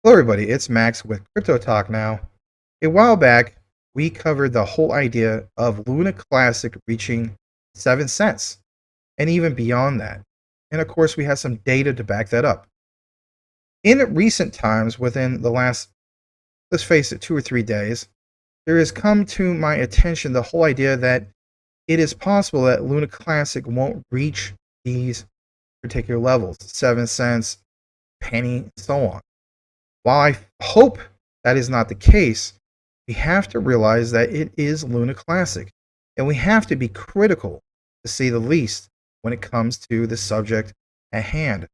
Hello, everybody. It's Max with Crypto Talk now. A while back, we covered the whole idea of Luna Classic reaching 7 cents and even beyond that. And of course, we have some data to back that up. In recent times, within the last, let's face it, 2 or 3 days, there has come to my attention the whole idea that it is possible that Luna Classic won't reach these particular levels 7 cents, penny, and so on. While I hope that is not the case, we have to realize that it is Luna Classic, and we have to be critical, to say the least, when it comes to the subject at hand,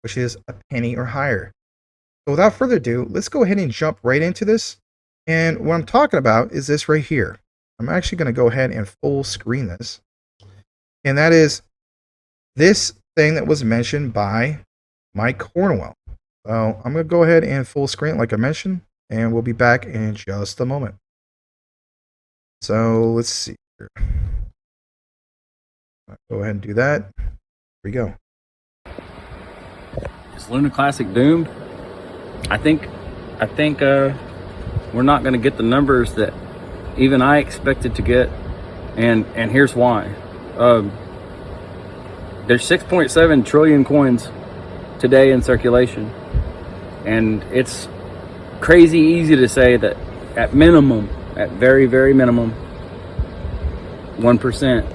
which is a penny or higher. So without further ado, let's go ahead and jump right into this. And what I'm talking about is this right here. I'm actually going to go ahead and full screen this. And that is this thing that was mentioned by Mike Cornwell. So I'm going to go ahead and full screen it like I mentioned, and we'll be back in just a moment. So let's see here. Go ahead and do that. Here we go. Is Luna Classic doomed? I think we're not going to get the numbers that even I expected to get, and here's why. There's 6.7 trillion coins today in circulation, and it's crazy easy to say that at minimum, at very, very minimum, 1%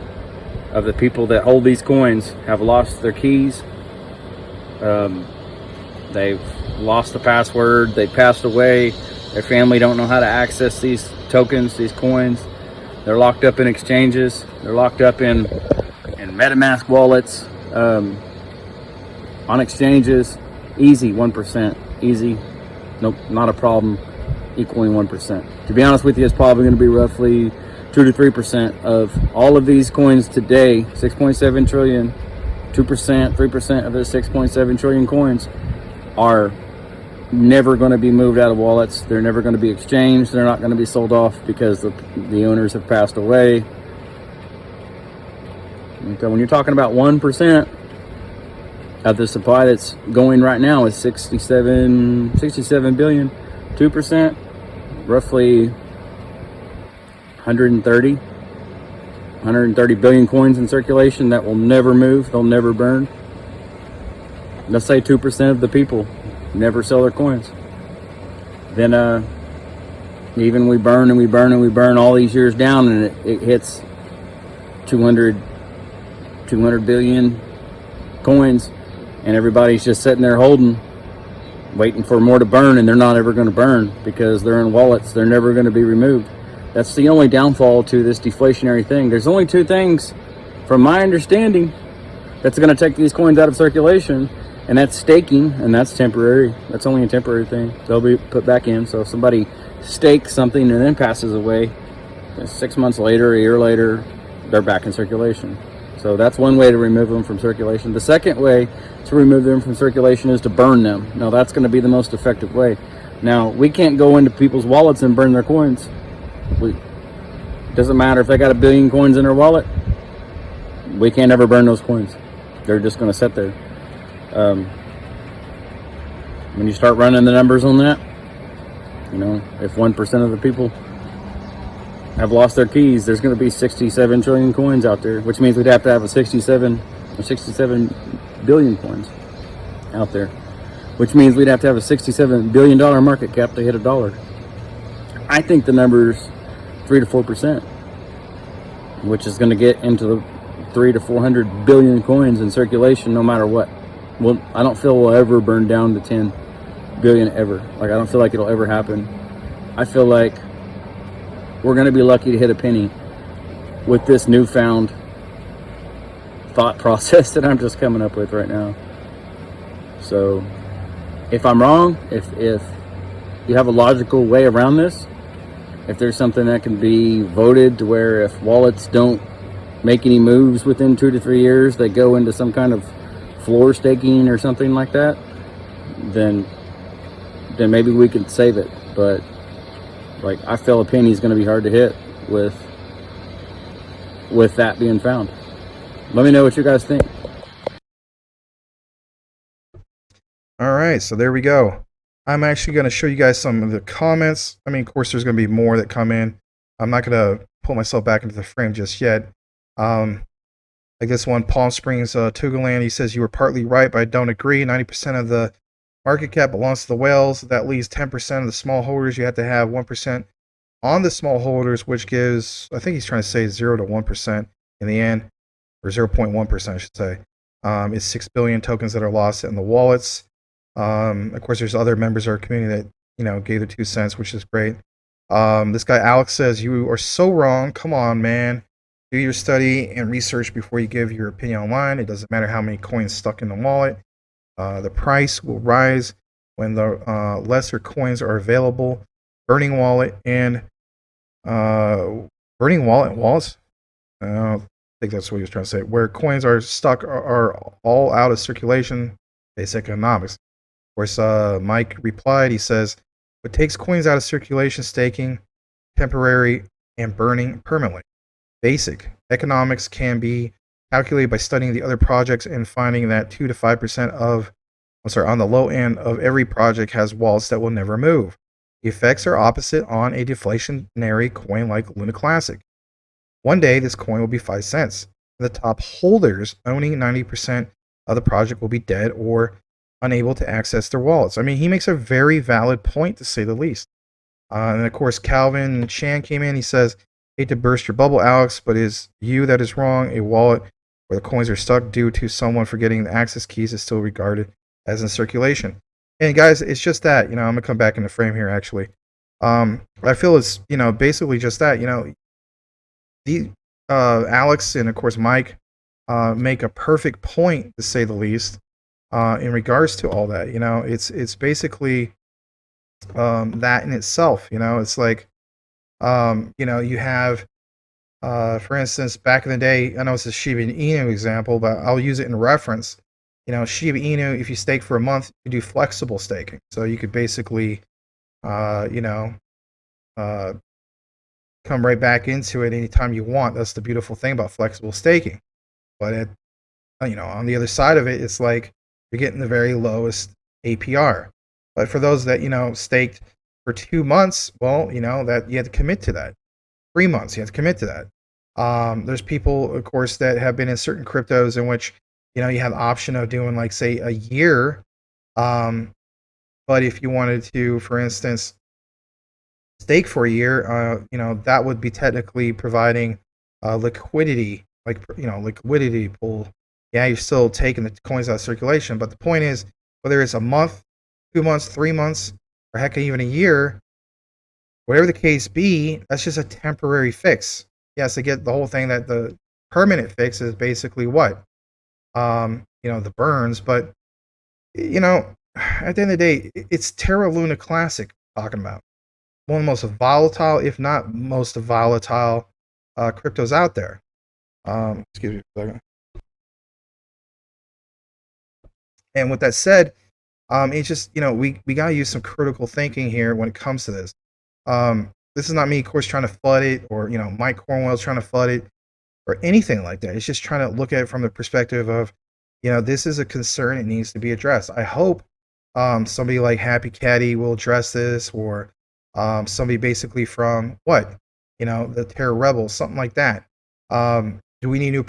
of the people that hold these coins have lost their keys. They've lost the password, they passed away, their family don't know how to access these tokens, these coins. They're locked up in exchanges, they're locked up in MetaMask wallets, on exchanges. Easy 1%, easy, nope, not a problem, equaling 1%. To be honest with you, it's probably going to be roughly 2 to 3% of all of these coins today. 6.7 trillion, 2%, 3% of the 6.7 trillion coins are never going to be moved out of wallets. They're never going to be exchanged. They're not going to be sold off because the owners have passed away. And so when you're talking about 1% of the supply that's going right now is 67 billion, 2%, roughly 130 billion coins in circulation that will never move, they'll never burn. Let's say 2% of the people never sell their coins. Then even we burn and we burn and we burn all these years down, and it hits 200 billion coins, and everybody's just sitting there holding, waiting for more to burn, and they're not ever going to burn because they're in wallets. They're never going to be removed. That's the only downfall to this deflationary thing. There's only two things, from my understanding, that's going to take these coins out of circulation, and that's staking, and that's temporary. That's only a temporary thing. They'll be put back in. So if somebody stakes something and then passes away, 6 months later, a year later, they're back in circulation. So that's one way to remove them from circulation. The second way to remove them from circulation is to burn them. Now that's going to be the most effective way. Now we can't go into people's wallets and burn their coins. Doesn't matter if they got 1 billion coins in their wallet. We can't ever burn those coins. They're just going to sit there. When you start running the numbers on that, you know, if 1% of the people have lost their keys, there's going to be 67 trillion coins out there, which means we'd have to have a 67 billion coins out there, which means we'd have to have a $67 billion market cap to hit $1. I think the number's 3 to 4%, which is going to get into the 300 to 400 billion coins in circulation no matter what. Well, I don't feel we'll ever burn down to 10 billion ever. Like, I don't feel like it'll ever happen. I feel like we're going to be lucky to hit a penny with this newfound thought process that I'm just coming up with right now. So if I'm wrong, if you have a logical way around this, if there's something that can be voted to where if wallets don't make any moves within 2 to 3 years, they go into some kind of floor staking or something like that, then maybe we could save it. But like, I feel a penny is going to be hard to hit with that being found. Let me know what you guys think. All right, so there we go. I'm actually going to show you guys some of the comments. I mean, of course, there's going to be more that come in. I'm not going to pull myself back into the frame just yet. Like this one, Palm Springs, Tugaland, he says, you were partly right, but I don't agree. 90% of the market cap belongs to the whales. That leaves 10% of the small holders. You have to have 1% on the small holders, which gives, I think he's trying to say 0 to 1% in the end, or 0.1%, I should say. It's 6 billion tokens that are lost in the wallets. Of course, there's other members of our community that, gave their 2 cents, which is great. This guy, Alex, says, you are so wrong. Come on, man. Do your study and research before you give your opinion online. It doesn't matter how many coins stuck in the wallet. The price will rise when the lesser coins are available. Burning wallet and burning wallets. I don't think that's what he was trying to say. Where coins are stuck are all out of circulation. Basic economics. Of course, Mike replied. He says, "What takes coins out of circulation? Staking, temporary, and burning permanently. Basic economics can be calculated by studying the other projects and finding that 2 to 5% on the low end of every project has wallets that will never move. The effects are opposite on a deflationary coin like Luna Classic. One day, this coin will be 5 cents. The top holders owning 90% of the project will be dead or unable to access their wallets." I mean, he makes a very valid point, to say the least. And of course, Calvin Chan came in. He says, "Hate to burst your bubble, Alex, but is you that is wrong. A wallet where the coins are stuck due to someone forgetting the access keys is still regarded as in circulation." And guys, it's just that, I'm gonna come back in the frame here actually. I feel it's, basically just that, the Alex and of course Mike make a perfect point, to say the least, in regards to all that. It's basically that in itself. It's like, you have, for instance, back in the day, I know it's a Shiba Inu example, but I'll use it in reference. Shiba Inu, if you stake for a month, you do flexible staking. So you could basically, uh, you know, uh, come right back into it anytime you want. That's the beautiful thing about flexible staking. But on the other side of it, it's like you're getting the very lowest APR. But for those that staked for 2 months, well, that you had to commit to that. 3 months, you have to commit to that. There's people, of course, that have been in certain cryptos in which you have the option of doing, like, say, a year. Um, but if you wanted to, for instance, stake for a year, that would be technically providing liquidity, like, liquidity pool. Yeah, you're still taking the coins out of circulation, but the point is, whether it's a month, 2 months, 3 months, or heck, even a year, whatever the case be, that's just a temporary fix. Yes, I get the whole thing that the permanent fix is basically what, the burns, but at the end of the day, it's Terra Luna Classic talking about one of the most volatile, if not most volatile, cryptos out there. Excuse me for a second. And with that said, it's just we gotta use some critical thinking here when it comes to this. This is not me, of course, trying to flood it, or Mike Cornwell's trying to flood it, or anything like that. It's just trying to look at it from the perspective of, this is a concern. It needs to be addressed. I hope somebody like Happy Caddy will address this, or somebody basically from the Terra Rebels, something like that. Do we need a new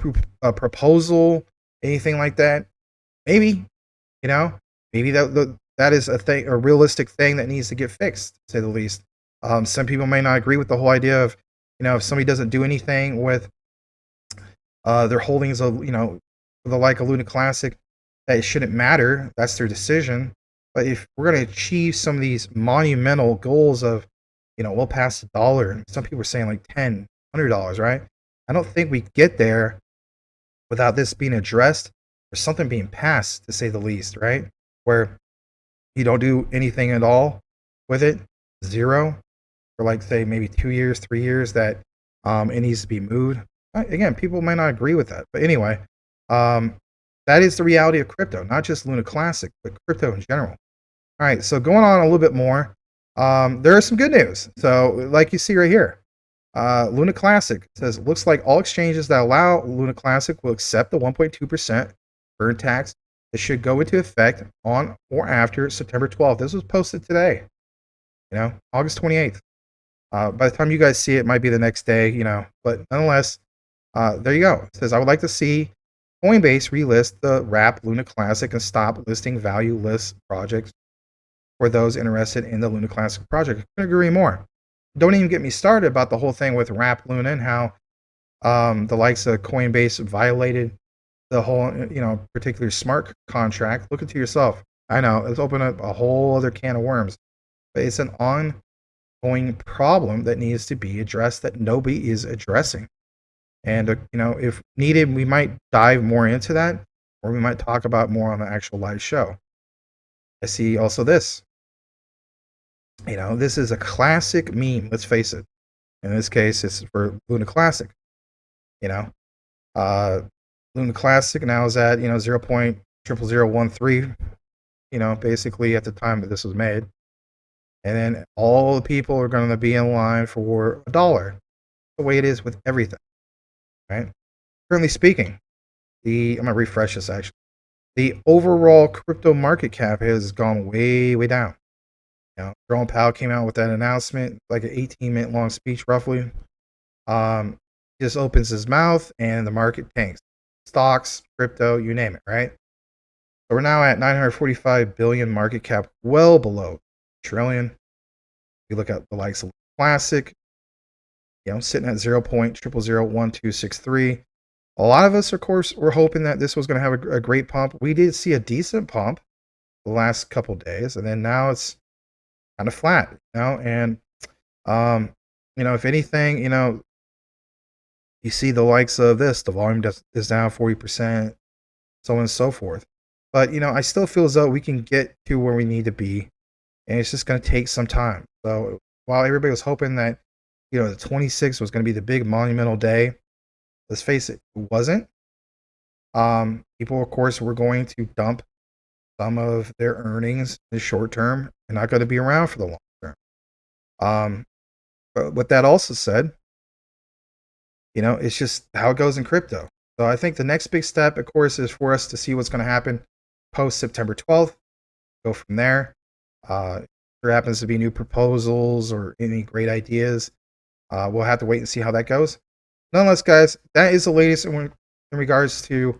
proposal, anything like that? Maybe, you know, maybe that is a realistic thing that needs to get fixed, to say the least. Some people may not agree with the whole idea of, if somebody doesn't do anything with their holdings of, the like a Luna Classic, that it shouldn't matter. That's their decision. But if we're going to achieve some of these monumental goals of, we'll pass $1, and some people are saying like $10, $100, right? I don't think we get there without this being addressed, or something being passed, to say the least, right? Where you don't do anything at all with it, zero, for like, say, maybe 2 years, 3 years, that it needs to be moved. Again, people might not agree with that, but anyway, um, that is the reality of crypto, not just Luna Classic, but crypto in general. All right, so going on a little bit more, there is some good news. So, like you see right here, Luna Classic says, looks like all exchanges that allow Luna Classic will accept the 1.2% burn tax It should go into effect on or after September 12th. This was posted today, August 28th. By the time you guys see it, it might be the next day, but nonetheless, there you go. It says, I would like to see Coinbase relist the wrap Luna Classic and stop listing value list projects for those interested in the Luna Classic project. I couldn't agree more. Don't even get me started about the whole thing with wrap Luna and how the likes of Coinbase violated the whole, particular smart contract. Look into yourself. I know it's opened up a whole other can of worms, but it's an ongoing problem that needs to be addressed that nobody is addressing. And if needed, we might dive more into that, or we might talk about more on the actual live show. I see also this. This is a classic meme. Let's face it. In this case, it's for Luna Classic. You know, uh, Luna Classic now is at 0.00013. Basically at the time that this was made, and then all the people are going to be in line for $1. The way it is with everything, right? Currently speaking, I'm gonna refresh this actually. The overall crypto market cap has gone way, way down. Jerome Powell came out with that announcement, like an 18-minute long speech, roughly. He just opens his mouth and the market tanks. Stocks, crypto, you name it, right? So we're now at 945 billion market cap, well below trillion. You look at the likes of Classic, sitting at 0.0001263. A lot of us, of course, were hoping that this was going to have a great pump. We did see a decent pump the last couple days, and then now it's kind of flat, and if anything, you see the likes of this, the volume is down 40%, so on and so forth. But I still feel as though we can get to where we need to be, and it's just going to take some time. So while everybody was hoping that the 26th was going to be the big monumental day, let's face it, it wasn't. People, of course, were going to dump some of their earnings in the short term and not going to be around for the long term. But with that also said, it's just how it goes in crypto. So I think the next big step, of course, is for us to see what's going to happen post September 12th. Go from there. If there happens to be new proposals or any great ideas, we'll have to wait and see how that goes. Nonetheless, guys, that is the latest in regards to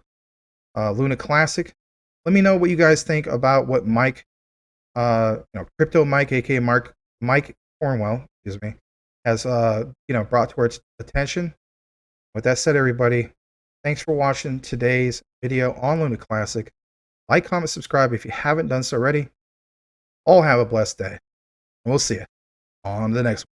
Luna Classic. Let me know what you guys think about what Mike, Crypto Mike, aka Mike Cornwell, has brought to our attention. With that said, everybody, thanks for watching today's video on Luna Classic. Like, comment, subscribe if you haven't done so already. All have a blessed day, and we'll see you on the next one.